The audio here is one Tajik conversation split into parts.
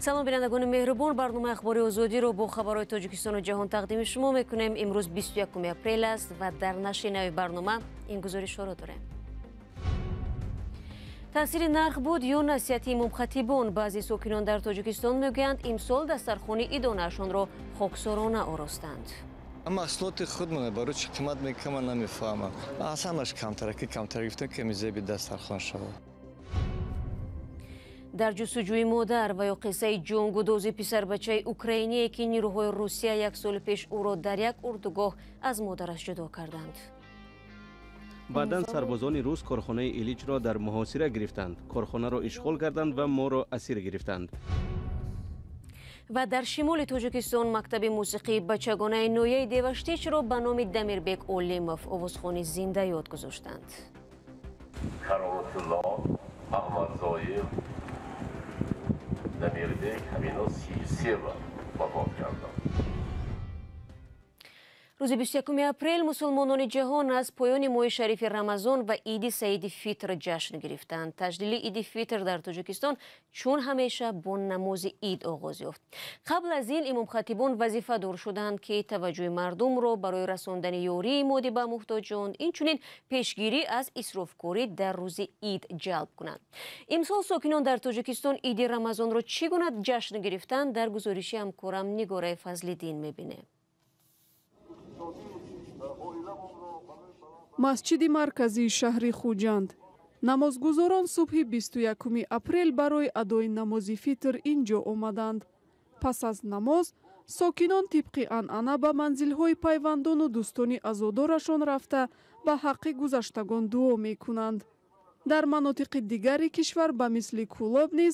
салом бинандагони меҳрубон, барномаи ахбори озодиро бо хабарҳои тоҷикистону ҷаҳон тақдими шумо мекунем. имрӯз 21 апрел аст ва дар нашри нави барнома ин гузоришҳоро дорем. таъсири нарх буд ё насиҳати имомхатибон? баъзе сокинон дар тоҷикистон мегӯянд имсол дастархони идонаашонро хоксорона оростанд. محصولات خودمونه برای چه قیمت میکنم من نمیفهمم. اصلا همش کمتره که کمتر گفتن که میزه دسترخوان شود. дар ҷустуҷӯи модар ва ё қиссаи ҷонгудози писарбачаи украиние ки нирӯҳои русия як соли пеш ӯро дар як урдугоҳ аз модараш ҷудо карданд. баъдан сарбозони рус корхонаи иличро дар муҳосира гирифтанд, корхонаро ишғол карданд ва моро асир гирифтанд. ва дар шимоли тоҷикистон мактаби мусиқии бачагонаи нояи деваштечро ба номи дамирбек олимов овозхони зинда ёд гузоштанд. дамирбек ҳамино 33 вафот карданд. рӯзи 21 апрел мусулмонони ҷаҳон аз поёни моҳи шарифи рамазон ва иди саиди фитр ҷашн гирифтанд. таҷлили иди фитр дар тоҷикистон чун ҳамеша бо намози ид оғоз ёфт. қабл аз ин имомхатибон вазифадор шуданд ки таваҷҷӯҳи мардумро барои расондани ёрии моди ба муҳтоҷон, инчунин пешгирӣ аз исрофкорӣ дар рӯзи ид ҷалб кунанд. имсол сокинон дар тоҷикистон иди рамазонро чӣ гуна ҷашн гирифтанд? дар гузориши ҳамкорам Нигораи Фазлиддин мебинем. масҷиди марказии шаҳри Хуҷанд. намозгузорон субҳи 21 апрел барои адои намози фитр ин ҷо омаданд. пас аз намоз сокинон тибқи анъана ба манзилҳои пайвандону дӯстони азодорашон рафта ба ҳаққи гузаштагон дуо мекунанд. дар манотиқи дигари кишвар ба мисли Кӯлоб низ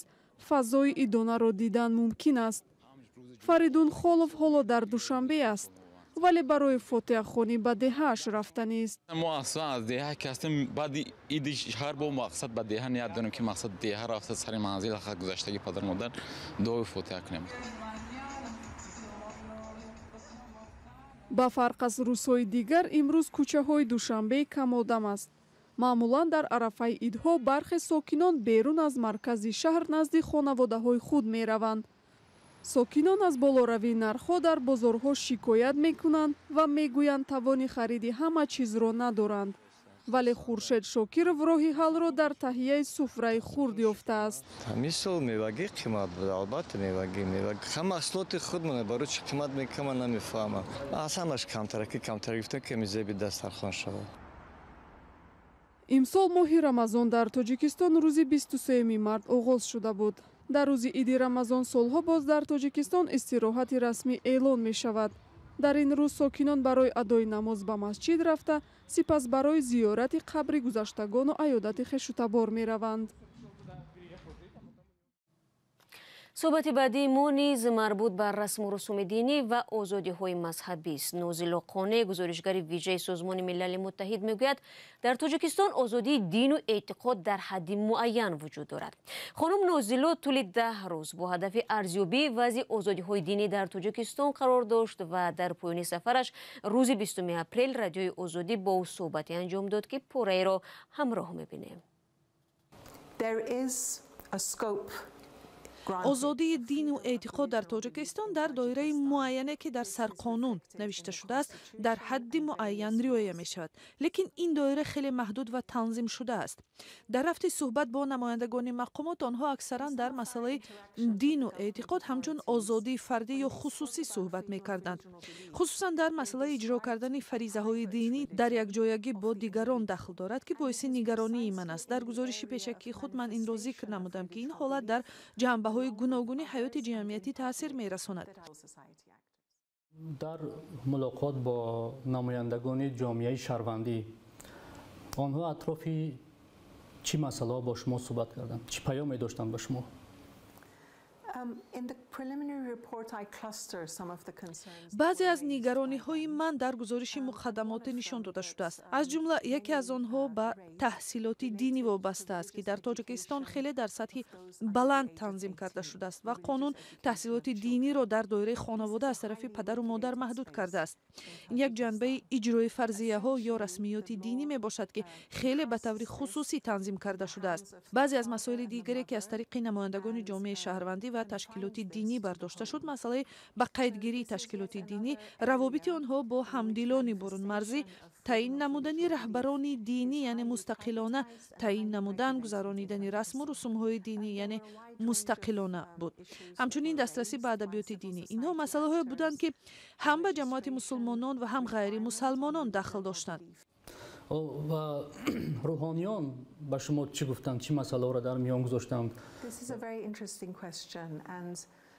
фазои идонаро дидан мумкин аст. Фаридун Холов ҳоло дар Душанбе аст, вале барои фотиҳахонӣ ба деҳааш рафтанист. мо аслан аз деҳа ки ҳастем баъди иди ҳар бо мақсад ба деҳа ният дорем ки мақсад деҳа рафта сари манзил ҳақ гузаштаги падару модар дуои фотиҳа кунем. ба фарқ аз рӯзҳои дигар имрӯз кӯчаҳои Душанбе камодам аст. маъмулан дар арафаи идҳо бархе сокинон берун аз маркази шаҳр назди хонаводаҳои худ мераванд. сокинон аз болоравии нархҳо дар бозорҳо шикоят мекунанд ва мегӯянд тавони хариди ҳама чизро надоранд. вале Хуршед Шокиров роҳи ҳалро дар таҳияи суфраи хурд ёфтааст. мисол мевагӣ қимат буде, албатта мевагӣ. ҳам маҳсулоти худмона барои чӣ қимат мекунам ман намефаҳмам. аслан ҳамаш камтара ки камтар гифтан ки мизеби дастархон шавад. имсол моҳи Рамазон дар Тоҷикистон рӯзи 23 март оғоз шуда буд. дар рӯзи иди Рамазон солҳо боз дар Тоҷикистон истироҳати расмӣ эълон мешавад. дар ин рӯз сокинон барои адои намоз ба масҷид рафта, сипас барои зиёрати қабри гузаштагону аёдати хешутабор мераванд. суҳбати баъдии мо низ марбут ба расму русуми динӣ ва озодиҳои мазҳабист. Нозило Қонеъ, гузоришгари виҷаи Созмони Милали Муттаҳид мегӯяд, дар Тоҷикистон озодии дину эътиқод дар ҳадди муайян вуҷуд дорад. хонум Нозило тӯли 10 рӯз бо ҳадафи арзёбии вазъи озодиҳои динӣ дар Тоҷикистон қарор дошт ва дар поёни сафараш рӯзи 20 апрел радиои Озодӣ бо ӯ суҳбате анҷом дод ки пораеро ҳамроҳ мебинем. озодии дину эътиқод дар Тоҷикистон дар доираи муайяне ки дар сарқонун навишта шудааст дар ҳадди муайян риоя мешавад, лекин ин доира хеле маҳдуд ва танзим шудааст. дар рафти суҳбат бо намояндагони мақомот онҳо аксаран дар масъалаи дину эътиқод ҳамчун озодии фардӣ ё хусусӣ суҳбат мекарданд. хусусан дар масъалаи иҷро кардани фаризаҳои динӣ дар якҷоягӣ бо дигарон дахл дорад ки боиси нигаронии ман аст. дар гузориши пешакии худ ман инро зикр намудам ки ин ҳолат дар ҷанбаҳои гуногуни ҳаёти ҷамъиятӣ таъсир мерасонад. дар мулоқот бо намояндагони ҷомеаи шаҳрвандӣ онҳо атрофи чӣ масъалаҳо бо шумо суҳбат карданд? чӣ паёме доштанд ба шумо? баъзе аз нигарониҳои ман дар гузориши муқаддамоте нишон дода шудааст. аз ҷумла яке аз онҳо ба таҳсилоти динӣ вобаста аст ки дар Тоҷикистон хеле дар сатҳи баланд танзим карда шудааст ва қонун таҳсилоти диниро дар доираи хонавода аз тарафи падару модар маҳдуд кардааст. ин як ҷанбаи иҷрои фарзияҳо ё расмиёти динӣ мебошад ки хеле ба таври хусусӣ танзим карда шудааст. баъзе аз масоили дигаре ки аз тариқи намояндагони ҷомеаи шаҳрвандӣ ва تشکیلات دینی برداشته شد. مسئله با قیدگیری تشکیلات دینی، روابط آنها با همدلان برون مرزی، تعیین نمودن رهبران دینی یعنی مستقلانه، تعیین نمودن گذرانیدن رسم و رسوم‌های دینی یعنی مستقلانه بود. همچنین دسترسی به ادبیات دینی. اینها مسائلی بودند که هم به جماعت مسلمانان و هم غیر مسلمانان دخل داشتند. و روحانیان به شما چی گفتند؟ چی مسائل را در میان گذاشتند؟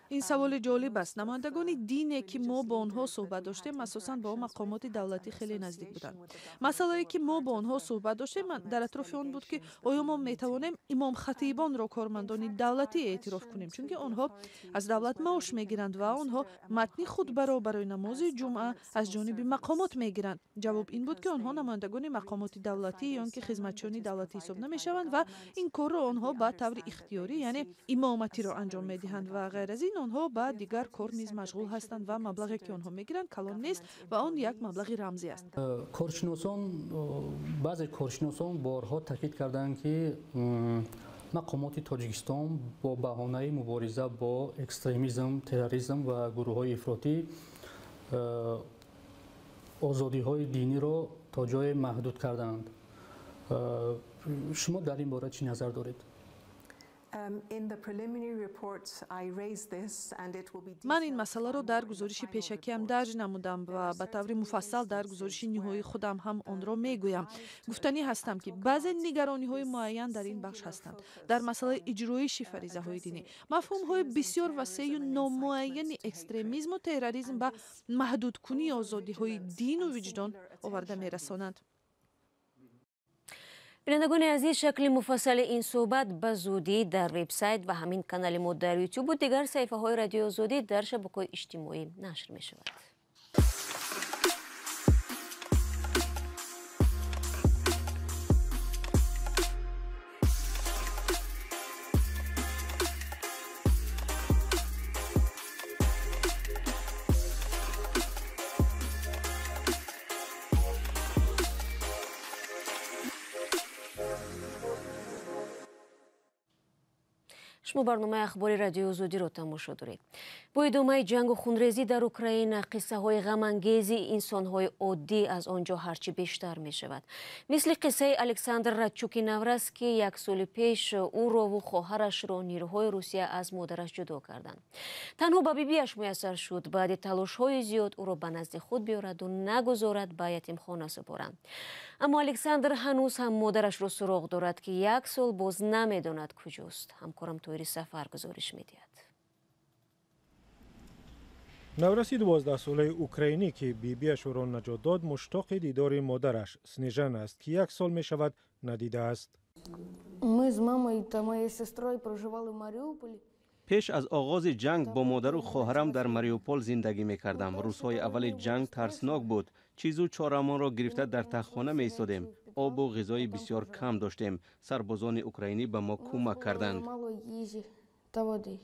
این سوال جالب است. نمایندگان دینی که ما با آنها صحبت داشتیم اساساً با مقامات دولتی خیلی نزدیک بودند. مسئله که ما با آنها صحبت داشتیم در اطراف آن بود که آیا ما میتوانیم امام خطیبان را کارمندان دولتی اعتراف کنیم، چون که آنها از دولت معاش میگیرند و آنها متن خطبه را برای نماز جمعه از جانب مقامات میگیرند. جواب این بود که آنها نمایندگان مقامات دولتی یا که خدمتچیان دولتی حساب نمیشوند و این کار را آنها به طور اختیاری یعنی امامتی را انجام میدهند و غیر از این آنها با دیگر کار نیز مشغول هستند و مبلغی که آنها میگیرند کلان نیست و آن یک مبلغ رمزی است. بعضی کارشناسان بارها تاکید کردند که مقامات تاجیکستان با بهانه مبارزه با اکستریمیسم، تروریسم و گروه‌های افراطی آزادی‌های دینی را تا جای محدود کردند. شما در این باره چی نظر دارید؟ من این مسئله را در گزارش پیشکیم درج نمودم و به طور مفصل در گزارش نهایی خودم هم آن را میگویم. گفتنی هستم که بعضی نگرانی‌های معین در این بخش هستند. در مسئله اجرایش فریضه‌های دینی، مفهوم‌های بسیار وسیع و نامعین اکستریمیسم و تروریسم به محدود کنی آزادی‌های دین و وجدان آورده می‌رسانند. بینندگان عزیز، شکل مفصل این صحبت به زودی در وبسایت و همین کانال ما در یوتیوب و دیگر صفحه های رادیو آزادی در شبکه‌های اجتماعی نشر می شود. شما برنامه اخباری رادیو آزادی را تماشا دارید. با ادامه جنگ و خونریزی در اوکراین، قصه های غم انگیزی انسان های عادی از آنجا هرچی بیشتر می شود. مثل قصه الکساندر رادچوکی نورس که یک سال پیش او را و خواهرش را نیروهای روسیه از مادرش جدا کردند. تنها به بیبیش میسر شد بعد تلاش های زیاد او را به نزد خود بیارد و نگذارد به یتیمخانه سپارند. اما الکساندر هنوز هم مادرش را سراغ دارد که یک سال باز نمیداند کجاست. همکارم تویری سفر گزارش میدهد. نورسی 12 ساله اوکراینی که بیبیش را نجات داد مشتاق دیدار مادرش سنیژن است که یک سال می شود ندیده است. Ми з мамою та моєю сестрою проживали в Маріуполі. پیش از آغاز جنگ با مادر و خواهرم در ماریوپول زندگی می کردم. روزهای اول جنگ ترسناک بود. چیز و چارمان را گرفته در تختخانه می ایستادیم. آب و غذای بسیار کم داشتیم. سربازان اوکراینی به ما کمک کردند. Мало їжі та води.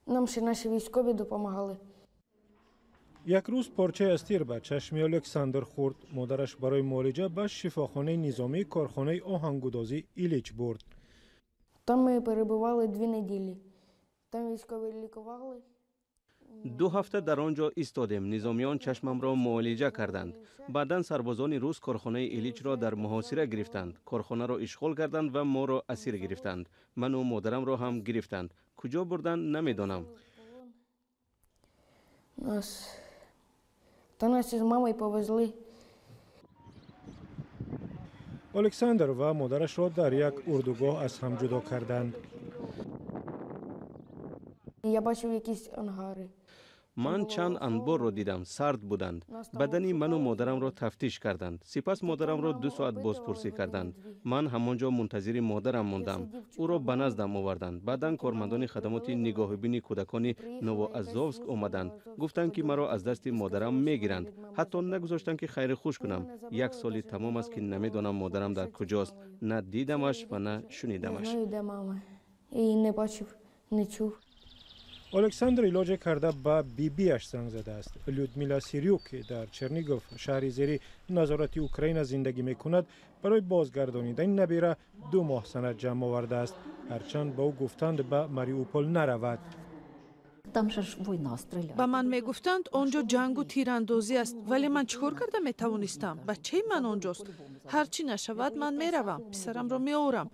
Нам ще наші військові допомагали. یک روز پارچه استیر به چشم الکساندر خورد. مادرش برای معالجه به شفاخانه نظامی کارخانه آهنگودازی ایلیچ برد. Там ми перебували 2 неділі. Там військові лікували. 2 هفته در آنجا ایستادیم. نظامیان چشمم را معالجه کردند. بعداً سربازان روس کارخانه ایلیچ را در محاصره گرفتند. کارخانه را اشغال کردند و ما را اسیر گرفتند. من و مادرم را هم گرفتند. کجا بردند نمیدانم. Нас із мамою повезли. الکساندر و مادرش را در یک اردوگاه از هم جدا کردند. Я бачив якісь ангари. من چند انبار را دیدم. سرد بودند. بدن من و مادرم را تفتیش کردند. سپس مادرم را 2 ساعت بازپرسی کردند. من همانجا منتظر مادرم ماندم. او را به نزدم آوردند. بعداً کارمندان خدمات نگاهبین کودکان نووآزوفسک آمدند. گفتند که مرا از دست مادرم میگیرند. حتی نگذاشتند که خیر خوش کنم. 1 سال تمام است که نمیدانم مادرم در کجاست. نه دیدمش و نه شنیدمش. الکساندر علاج کرده به بیبیش زنگ زده است. لودمیلا سیریوک که در چرنیگوف شهری زیر نظارت اوکراین زندگی میکند برای بازگردانیدن نبیره 2 ماه سند جمع آورده است. هرچند با او گفتند به ماریوپول نرود. ба ман мегуфтанд онҷо ҷангу тирандозӣ аст, вале ман чӣ кор карда метавонистам? бачаи ман онҷост. ҳарчӣ нашавад, ман меравам, писарамро меорам.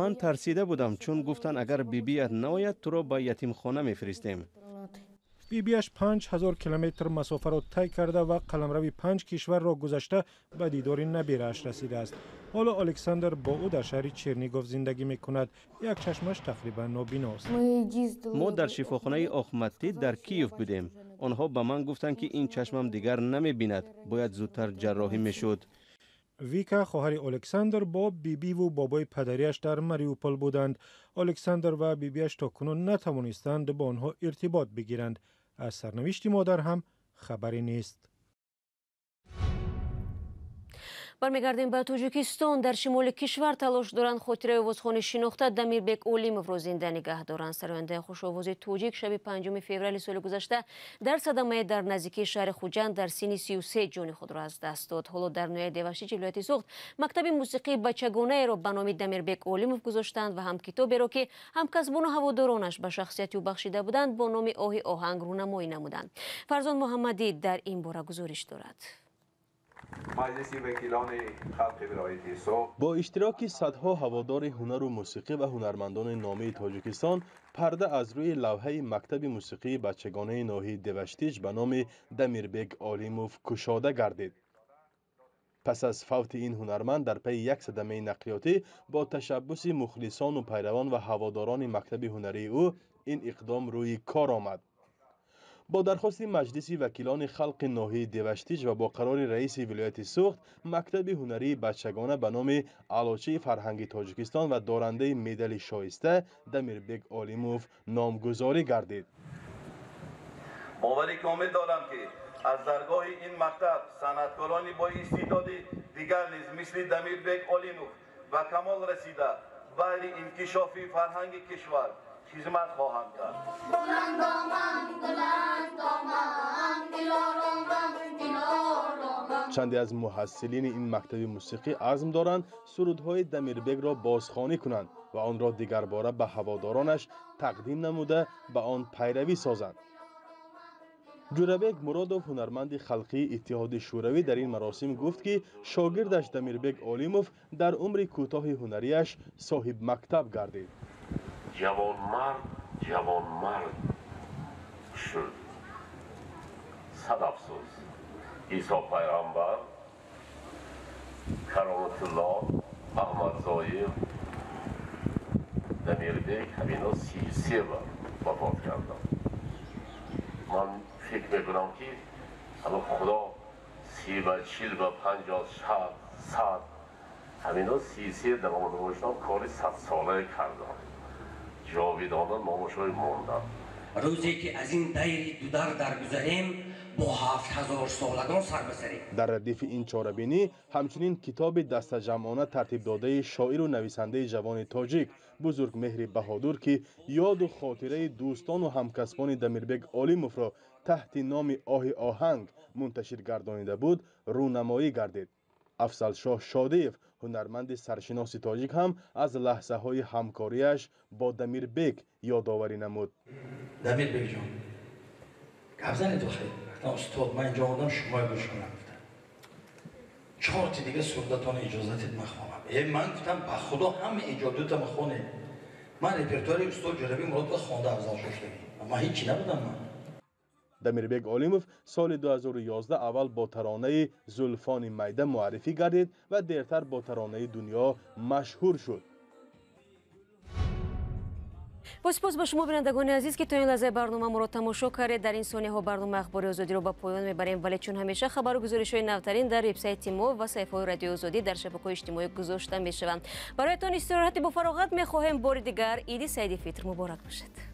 ман тарсида будам, чун гуфтанд агар бибият наояд, туро ба ятимхона мефиристем. бибияш 5000 километр масофаро тай карда ва қаламрави 5 кишварро гузашта ба дидори набирааш расидааст. ҳоло Александр бо ӯ дар шаҳри Чернигов зиндагӣ мекунад. як чашмаш тақрибан нобиност. мо дар шифохонаи Охматдид дар Киев будем. онҳо ба ман гуфтанд ки ин чашмам дигар намебинад, бояд зудтар ҷарроҳӣ мешуд. вика хоҳари Александр бо бибиву бобои падариаш дар Мариупол буданд. Александр ва бибияш то кунун натавонистанд бо онҳо иртибот бигиранд. аз сарнавишти модар ҳам хабаре нест. бармегардем ба Тоҷикистон. дар шимоли кишвар талош доранд хотираи овозхони шинохта Дамирбек Олимовро зинда нигоҳ доранд. сарояндаи хушовози тоҷик шаби 5 феврали соли гузашта дар садамае дар наздикии шаҳри Хуҷанд дар синни 33 ҷони худро аз даст дод. ҳоло дар ноҳияи Деваштич вилояти Суғд мактаби мусиқии бачагонаеро ба номи Дамирбек Олимов гузоштанд ва ҳам китоберо ки ҳамкасбону ҳаводоронаш ба шахсияти ӯ бахшида буданд бо номи Оҳи оҳанг рӯнамоӣ намуданд. Фарзон Муҳаммадӣ дар ин бора гузориш дорад. با اشتراک صدها هوادار هنر و موسیقی و هنرمندان نامی تاجیکستان پرده از روی لوحه مکتب موسیقی بچگانه ناحیه دوشتیج به نام دمیربک آلیموف کشاده گردید. پس از فوت این هنرمند در پی یک صدمه نقلیاتی با تشبث مخلصان و پیروان و هواداران مکتب هنری او این اقدام روی کار آمد. با درخواست مجلس وکیلان خلق ناحیه دوشتیج و با قرار رئیس ولایت سوخت مکتب هنری بچگانه به نام علاچه فرهنگی تاجیکستان و دارنده مدال شایسته دمیربک آلیموف نامگذاری گردید. باوری کامل دارم که از درگاه این مکتب صنعتکارانی با استعداد دیگر نیز مثل دمیربک آلیموف و کمال رسیده برای انکشاف فرهنگ کشور خدمت خواهند کرد. چندی از محصلین این مکتب موسیقی عزم دارند سرودهای دمیربک را بازخوانی کنند و آن را دیگر باره به هوادارانش تقدیم نموده به آن پیروی سازند. جورابک مرادوف هنرمند خلقی اتحاد شوروی در این مراسم گفت که شاگردش دمیربک آلیموف در عمر کوتاه هنریش صاحب مکتب گردید. جوانمرد شد. صد افسوس عیسی پیغمبر، کرامت الله، احمد ظاهر، دمیربک همینا 33 بار وفات کردند. من فکر میکنم که الان خدا 30 و 40 و 50 100 همینا 33 دوام نوشتن کاری 100 ساله کردن. جاویدانه نامشای ماندن. روزی که از این دیر دودر درگذریم با 7000 سالگان سر بسریم. در ردیف این چاره‌بینی همچنین کتاب دست جمعانه ترتیب داده شاعر و نویسنده جوان تاجیک بزرگ مهر بهادر که یاد و خاطره دوستان و همکسبان دمیربک آلیموف را تحت نام آه آهنگ منتشر گردانیده بود رونمایی گردید. افضل شاه شادیف هنرمند سرشناس تاجیک هم از لحظه های همکاریش با دمیربک یادآوری نمود. دمیربک جان گفزن تو خیلی گفتم استاد من اینجا آمدم شما گوش کنم گفتم 4 تا دیگه سردتان اجازتت میخوام. من گفتم به خدا همه ایجادات میخونه. من رپرتوار استاد جربی مراد با خوانده افضل شدم اما هیچی نبودم من. دمیربک آلیموف سال 2011 اول با ترانه زلفان میده معرفی گردید و دیرتر با ترانه دنیا مشهور شد. با سپاس به شما بینندگان عزیز که تا این لحظه برنامه ما را تماشا کردید. در این ثانیه ها برنامه اخبار آزادی رو با پایان میبریم، ولی چون همیشه خبر و گزارش های نوترین در وبسایت ما و صفحه های رادیو آزادی در شبکه‌های اجتماعی گذاشته میشوند. برایتان استراحت با فراغت میخواهیم. بار دیگر عید سعید فطر مبارک باشد.